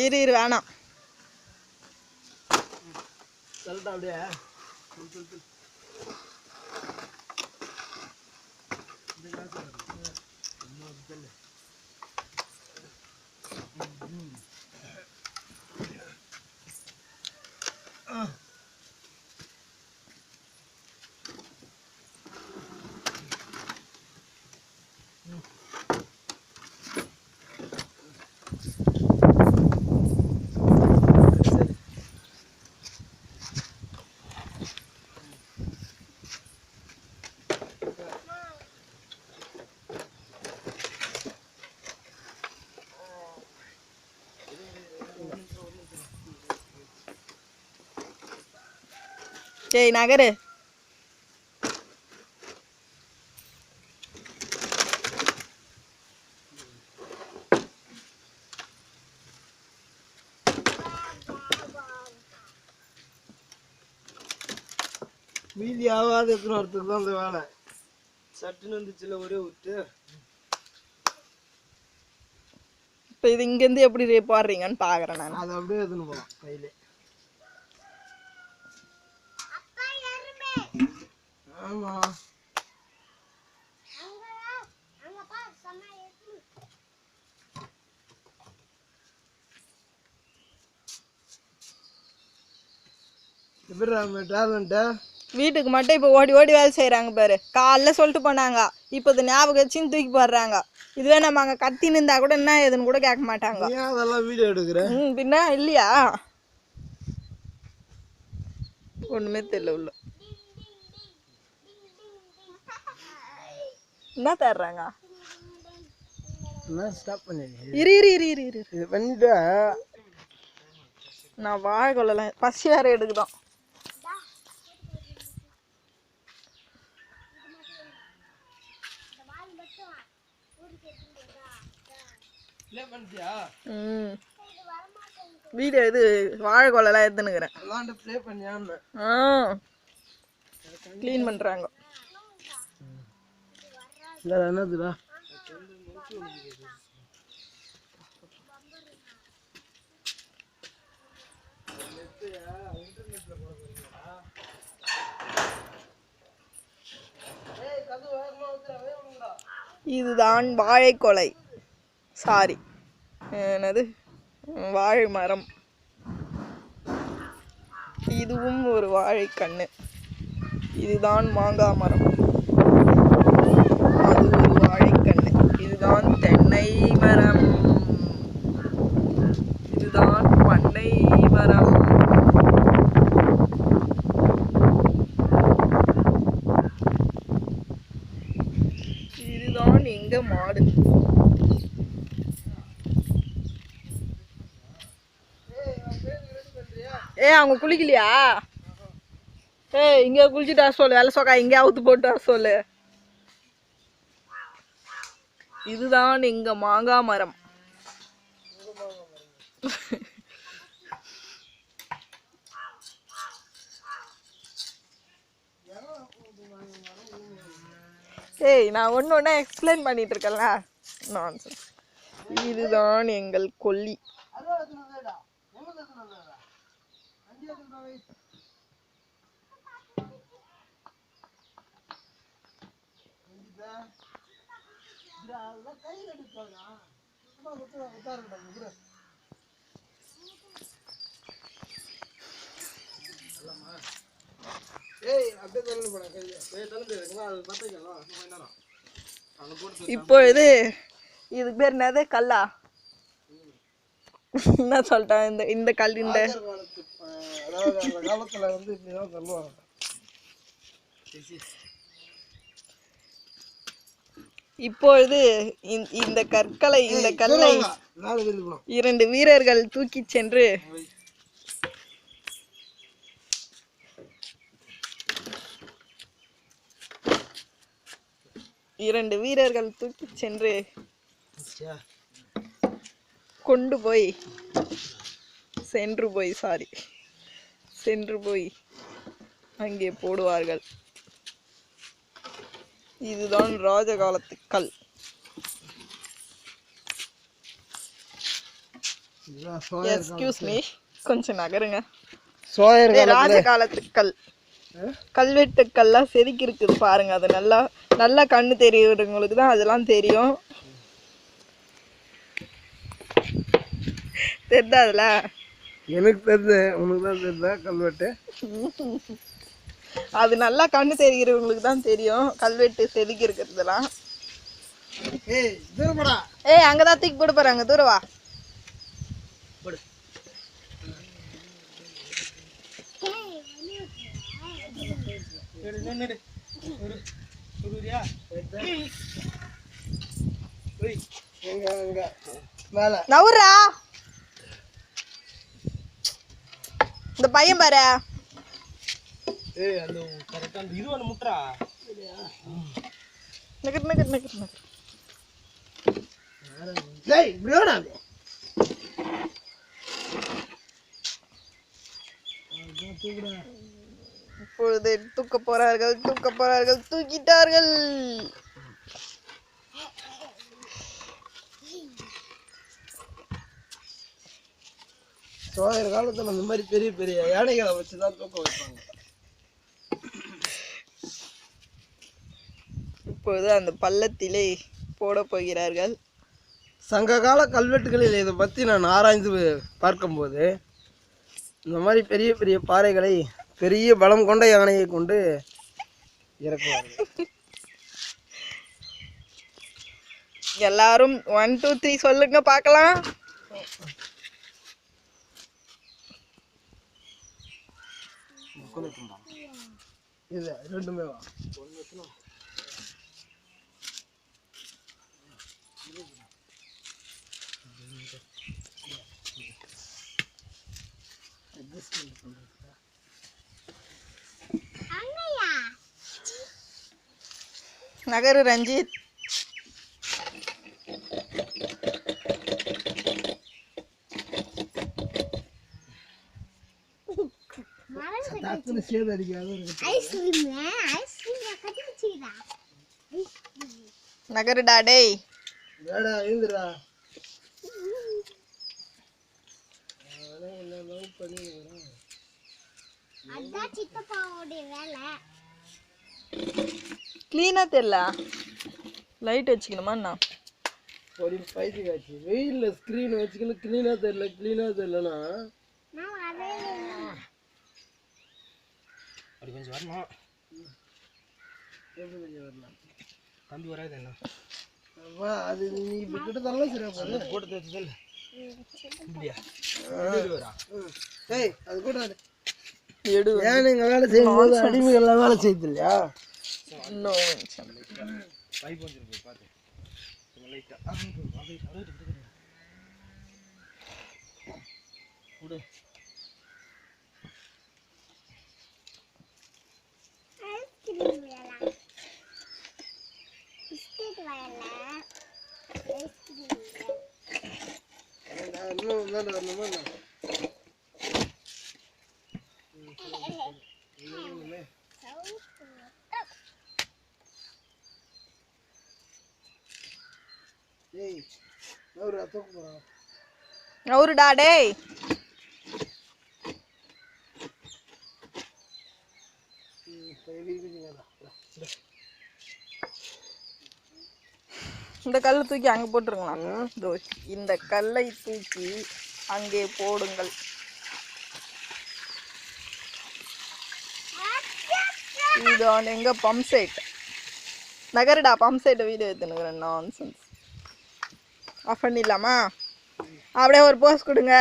இரு வேணாம் சொல்லிட்டா அப்படியே சரி நகரு மீதி ஆகாத எத்தனை ஒருத்தருக்கு தான் அந்த வேலை சட்டுன்னு வந்துச்சுல ஒரே விட்டு இப்போ இது இங்கேருந்து எப்படி போடுறீங்கன்னு பார்க்குறேன் நான் அதை அப்படியே எடுத்துன்னு போகலாம் கையிலே ஆமா வீட்டுக்கு மட்டும் இப்போ ஓடி ஓடி வேலை செய்கிறாங்க பாரு காலைல சொல்லிட்டு போனாங்க இப்போ இது ஞாபகம் வச்சுன்னு தூக்கி போடுறாங்க இதுவே நம்ம அங்கே கத்தின்னு இருந்தா கூட என்ன ஏதுன்னு கூட கேட்க மாட்டாங்க அதெல்லாம் வீடியோ எடுக்கிறேன் பின்ன இல்லையா ஒன்றுமே தெரியல உள்ள என்ன தர்றாங்க ஸ்டாப் பண்ணி இரு இரு இரு இரு இரு இது பண்ணிட்டு நான் வாழை கொள்ளலாம் பசி வேற எடுக்குதான் வீடியோ இது வாழை கொள்ளலாம் எடுத்துனுக்குறேன் க்ளீன் பண்ணுறாங்க என்னதுடா இதுதான் வாழைக்கொலை சாரி என்னது வாழை மரம் இதுவும் ஒரு வாழைக்கண்ணு இதுதான் மாங்காய் மரம் அது ஒரு வாழைக்கண்ணு இதுதான் தென்னை மரம் இதுதான் பண்ணை மரம் இதுதான் எங்க மாடு அவங்க குளிக்கலையா இங்க குளிச்சுட்டு வர சொல்லு வேலை சொக்கா இங்கே அவுத்து போட்டு வர சொல்லு இதுதான் எங்க மாங்காய் மரம் நான் ஒன்று எக்ஸ்பிளைன் பண்ணிட்டு இருக்கேன்ல நான்சென்ஸ் இதுதான் எங்கள் கொல்லி இப்பொழுது இதுக்கு பேர் என்னது கல்லா என்ன சொல்லிட்டேன் இந்த கல் இந்த காலத்துல வந்து இப்படிதான் சொல்லுவாங்க இப்பொழுது இந்த கற்களை இந்த கல்லை 2 வீரர்கள் தூக்கி சென்று கொண்டு போய் சென்று போய் அங்கே போடுவார்கள். இதுதான் ராஜ காலத்து கல். எக்ஸ்கியூஸ் மீ, கொஞ்சம் நகருங்க. ராஜ காலத்து கல், கல்வெட்டுக்கள்லாம் செதுக்கி இருக்குது பாருங்க. அது நல்லா நல்லா கண்ணு தெரியுறவங்களுக்கு தான் அதெல்லாம் தெரியும். தெரியாதுல? எனக்கு தெரியுது, உனக்கு தான் தெரியுதா கல்வெட்டு? அது நல்லா கண்ணு தெரிகிறவங்களுக்கு தான் தெரியும் கல்வெட்டு செதுக்கி இருக்கிறதுலாம். ஏய் அங்கதான் தூக்கி போட்டு போறாங்க, தூரம் வா. நவுறா இந்த பையன் பாரு. ஏய் அந்த கரெக்ட்டா அந்த இது வந்து முட்றா. நகர் நகர் நகர் நகர். டேய் இப்படிடா. இப்பொழுது தூக்க போறார்கள், தூக்க போறார்கள், தூக்கிட்டார்கள். சோழர் காலத்துல அந்த மாதிரி பெரிய பெரிய யானைகளை வச்சுதான் தூக்க வைப்பாங்க. இப்பொழுது அந்த பள்ளத்திலே போட போகிறார்கள். சங்ககால கல்வெட்டுகளில் இதை பற்றி நான் ஆராய்ந்து பார்க்கும்போது இந்த மாதிரி பெரிய பெரிய பாறைகளை பெரிய பலம் கொண்ட யானையை கொண்டு இறக்குவார்கள். எல்லாரும் 1 2 3 சொல்லுங்க பார்க்கலாம். இது ரெண்டுமே வா. நகரு ரஞ்சித். சேது அடிக்காத நகருடா டேய். வேடா எழுந்துடா. கிளீனா தெரியல, லைட் வச்சுக்கணுமா என்ன? ஒரு பைத்தி காட்சி வெயில்ல ஸ்கிரீன் வச்சுக்கணும். கிளீனா தெரியல, கிளீனா தெரியலனா அப்படி கொஞ்சம் வரணும். எப்படி கொஞ்சம் வரலாம்? கம்பி வராது என்ன? அது நீ இப்ப கிட்ட தரலாம். சரியா போகுது, போட்டு தேய்ச்சி இல்லை இப்படியா? ஏய் அது கூட எடு. ஏன் நீங்க வேலை செய்யும் போது அடிமைகள்லாம் வேலை செய்யுது இல்லையா? பைப் வந்துருக்கு பார்த்து லைட்டா விடு. நவுருடா டேய். இந்த கல்லை தூக்கி அங்கே போட்டுருங்களா? இந்த கல்லை தூக்கி அங்கே போடுங்கள். இதுதான் எங்க பம்ப் செட். நகருடா, பம்ப் செட்டை வீடியோ எடுத்துனுக்குறேன். நான்சென்ஸ். ஆஃப் பண்ணிடலாமா? அப்படியே ஒரு போஸ் கொடுங்க.